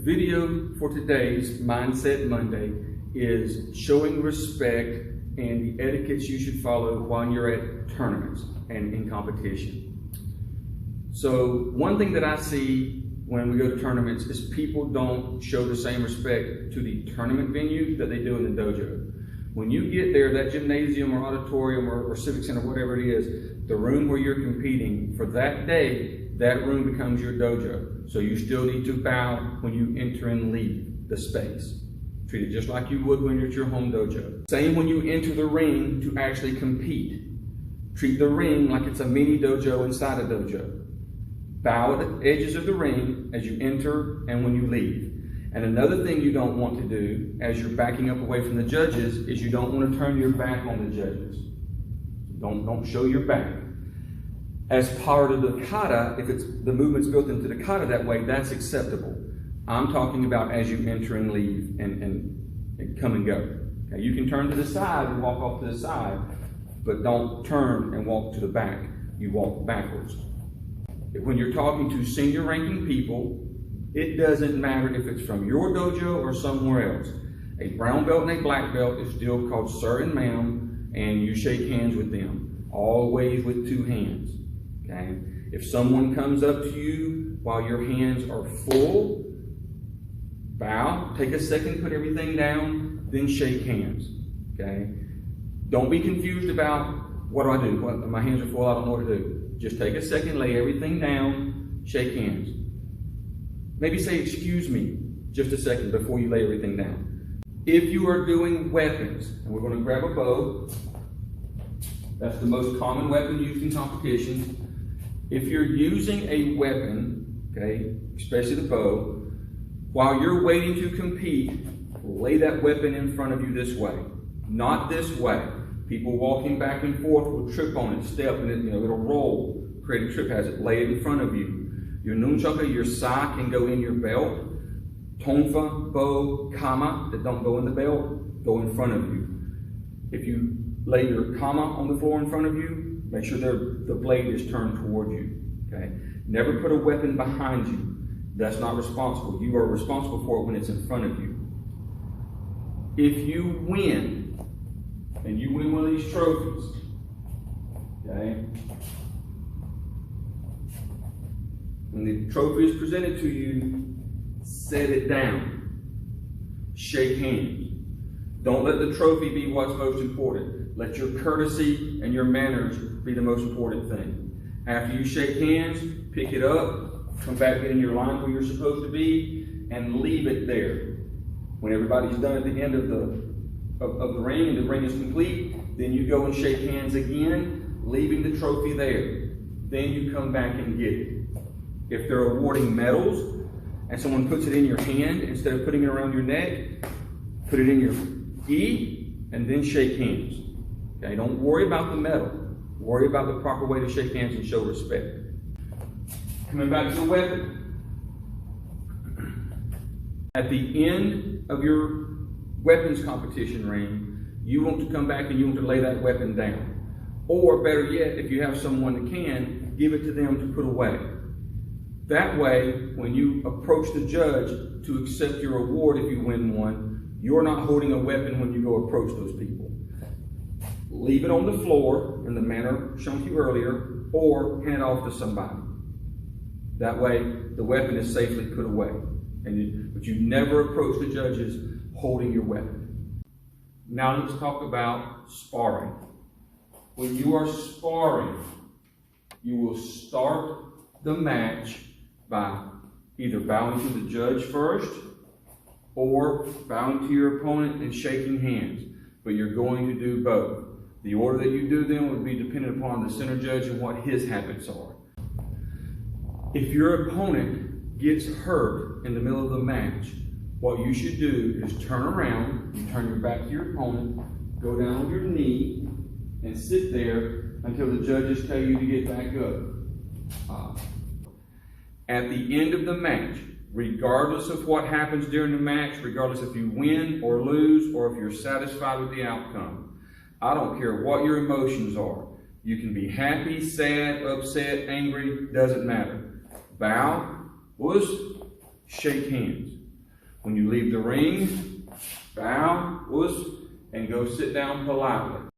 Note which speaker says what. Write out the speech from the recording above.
Speaker 1: video for today's Mindset Monday is showing respect and the etiquettes you should follow while you're at tournaments and in competition. So one thing that I see when we go to tournaments is people don't show the same respect to the tournament venue that they do in the dojo. When you get there, that gymnasium or auditorium or civic center, whatever it is, the room where you're competing for that day, that room becomes your dojo. So you still need to bow when you enter and leave the space. Treat it just like you would when you're at your home dojo. Same when you enter the ring to actually compete. Treat the ring like it's a mini dojo inside a dojo. Bow at the edges of the ring as you enter and when you leave. And another thing you don't want to do as you're backing up away from the judges is you don't want to turn your back on the judges. Don't show your back. As part of the kata, if the movement's built into the kata that way, that's acceptable. I'm talking about as you enter and leave and come and go. Okay, you can turn to the side and walk off to the side, but don't turn and walk to the back. You walk backwards. When you're talking to senior ranking people, it doesn't matter if it's from your dojo or somewhere else. A brown belt and a black belt is still called sir and ma'am, and you shake hands with them, always with two hands. Okay? If someone comes up to you while your hands are full, bow, take a second, put everything down, then shake hands. Okay? Don't be confused about what do I do? My hands are full, I don't know what to do. Just take a second, lay everything down, shake hands. Maybe say, excuse me, just a second before you lay everything down. If you are doing weapons, and we're going to grab a bow, that's the most common weapon used in competitions. If you're using a weapon, okay, especially the bow, while you're waiting to compete, lay that weapon in front of you this way, not this way. People walking back and forth will trip on it, step, and it'll roll, create a trip hazard. Lay it in front of you. Your nunchaka, your sai can go in your belt. Tonfa, bow, kama that don't go in the belt, go in front of you. If you lay your kama on the floor in front of you, make sure the blade is turned toward you. Okay? Never put a weapon behind you. That's not responsible. You are responsible for it when it's in front of you. If you win, and you win one of these trophies, okay? When the trophy is presented to you, set it down. Shake hands. Don't let the trophy be what's most important. Let your courtesy and your manners be the most important thing. After you shake hands, pick it up, come back in your line where you're supposed to be, and leave it there. When everybody's done at the end of the ring and the ring is complete, then you go and shake hands again, leaving the trophy there. Then you come back and get it. If they're awarding medals and someone puts it in your hand instead of putting it around your neck, put it in your gi and then shake hands. Okay, don't worry about the medal. Worry about the proper way to shake hands and show respect. Coming back to the weapon. At the end of your weapons competition ring, you want to come back and you want to lay that weapon down. Or better yet, if you have someone that can, give it to them to put away. That way, when you approach the judge to accept your award if you win one, you're not holding a weapon when you go approach those people. Leave it on the floor in the manner shown to you earlier, or hand it off to somebody. That way, the weapon is safely put away. But you never approach the judges holding your weapon. Now let's talk about sparring. When you are sparring, you will start the match by either bowing to the judge first or bowing to your opponent and shaking hands. But you're going to do both. The order that you do them would be dependent upon the center judge and what his habits are. If your opponent gets hurt in the middle of the match, what you should do is turn around, you turn your back to your opponent, go down on your knee, and sit there until the judges tell you to get back up. At the end of the match, regardless of what happens during the match, regardless if you win or lose, or if you're satisfied with the outcome, I don't care what your emotions are. You can be happy, sad, upset, angry, doesn't matter. Bow, shake hands. When you leave the ring, bow, wuss, and go sit down politely.